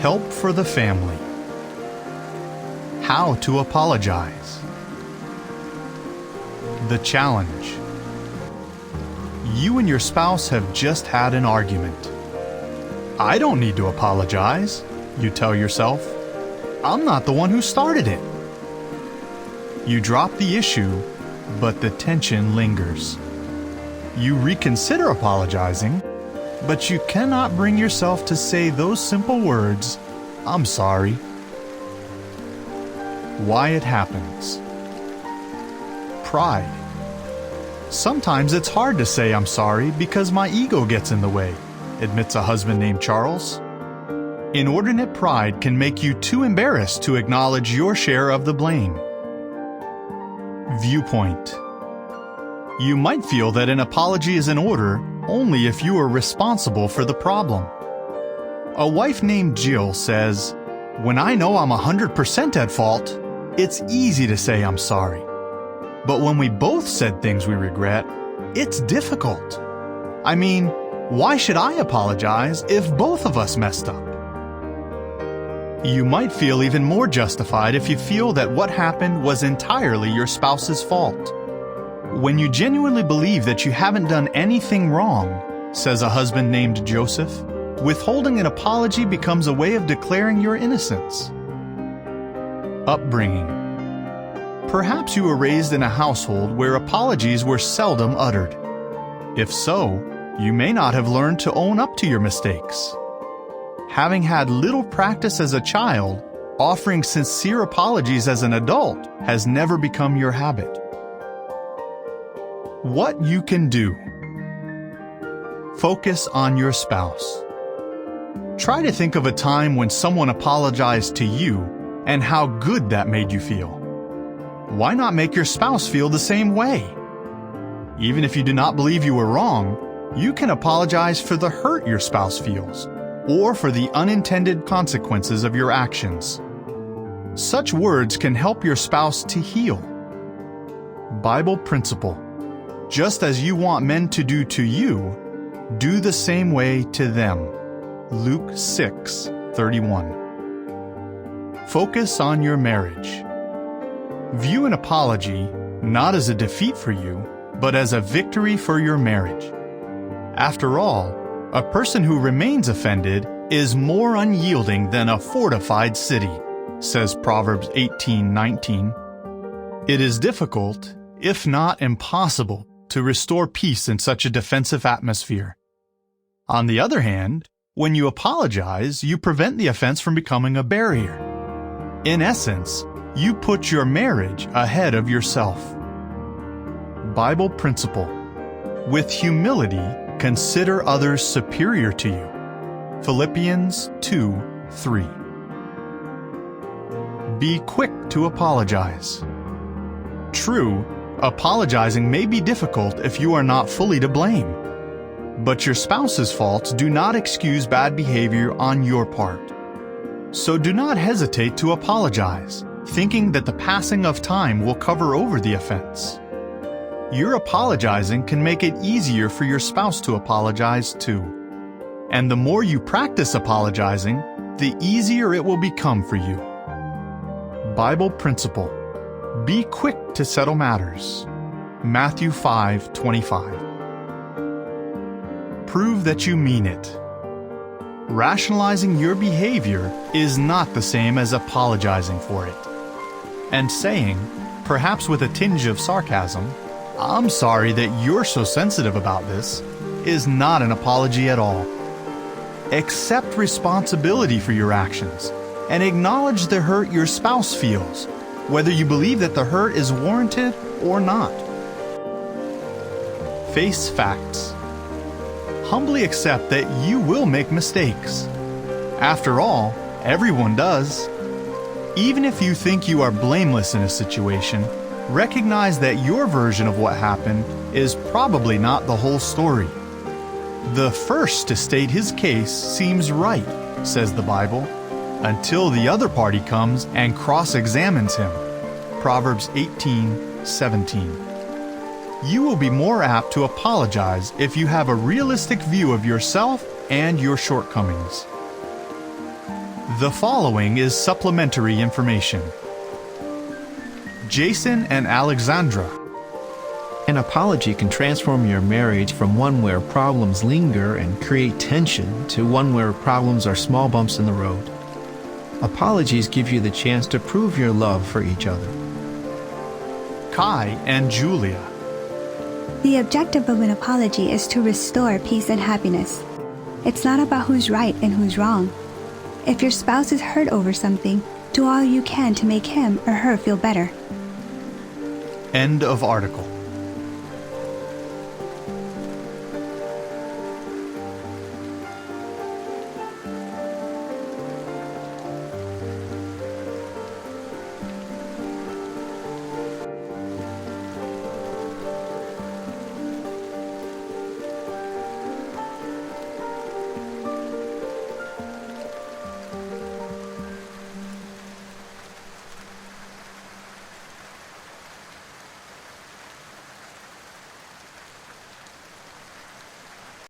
Help for the family. How to apologize. The challenge. You and your spouse have just had an argument. I don't need to apologize, you tell yourself. I'm not the one who started it. You drop the issue, but the tension lingers. You reconsider apologizing, but you cannot bring yourself to say those simple words, "I'm sorry." Why it happens. Pride. Sometimes it's hard to say I'm sorry because my ego gets in the way, admits a husband named Charles. Inordinate pride can make you too embarrassed to acknowledge your share of the blame. Viewpoint. You might feel that an apology is in order only if you are responsible for the problem. A wife named Jill says, "When I know I'm 100% at fault, it's easy to say I'm sorry. But when we both said things we regret, it's difficult. I mean, why should I apologize if both of us messed up?" You might feel even more justified if you feel that what happened was entirely your spouse's fault. When you genuinely believe that you haven't done anything wrong, says a husband named Joseph, withholding an apology becomes a way of declaring your innocence. Upbringing. Perhaps you were raised in a household where apologies were seldom uttered. If so, you may not have learned to own up to your mistakes. Having had little practice as a child, offering sincere apologies as an adult has never become your habit. What you can do. Focus on your spouse. Try to think of a time when someone apologized to you and how good that made you feel. Why not make your spouse feel the same way? Even if you do not believe you were wrong, you can apologize for the hurt your spouse feels, or for the unintended consequences of your actions. Such words can help your spouse to heal. Bible principle. Just as you want men to do to you, do the same way to them. Luke 6:31. Focus on your marriage. View an apology not as a defeat for you, but as a victory for your marriage. After all, a person who remains offended is more unyielding than a fortified city, says Proverbs 18:19. It is difficult, if not impossible, to restore peace in such a defensive atmosphere. On the other hand, when you apologize, you prevent the offense from becoming a barrier. In essence, you put your marriage ahead of yourself. Bible principle. With humility, consider others superior to you. Philippians 2:3. Be quick to apologize. True, apologizing may be difficult if you are not fully to blame. But your spouse's faults do not excuse bad behavior on your part. So do not hesitate to apologize, thinking that the passing of time will cover over the offense. Your apologizing can make it easier for your spouse to apologize too. And the more you practice apologizing, the easier it will become for you. Bible principle. Be quick to settle matters. Matthew 5:25. Prove that you mean it. Rationalizing your behavior is not the same as apologizing for it. And saying, perhaps with a tinge of sarcasm, "I'm sorry that you're so sensitive about this," is not an apology at all. Accept responsibility for your actions and acknowledge the hurt your spouse feels, whether you believe that the hurt is warranted or not. Face facts. Humbly accept that you will make mistakes. After all, everyone does. Even if you think you are blameless in a situation, recognize that your version of what happened is probably not the whole story. The first to state his case seems right, says the Bible, until the other party comes and cross-examines him. Proverbs 18:17. You will be more apt to apologize if you have a realistic view of yourself and your shortcomings. The following is supplementary information. Jason and Alexandra. An apology can transform your marriage from one where problems linger and create tension to one where problems are small bumps in the road. Apologies give you the chance to prove your love for each other. Kai and Julia. The objective of an apology is to restore peace and happiness. It's not about who's right and who's wrong. If your spouse is hurt over something, do all you can to make him or her feel better. End of article.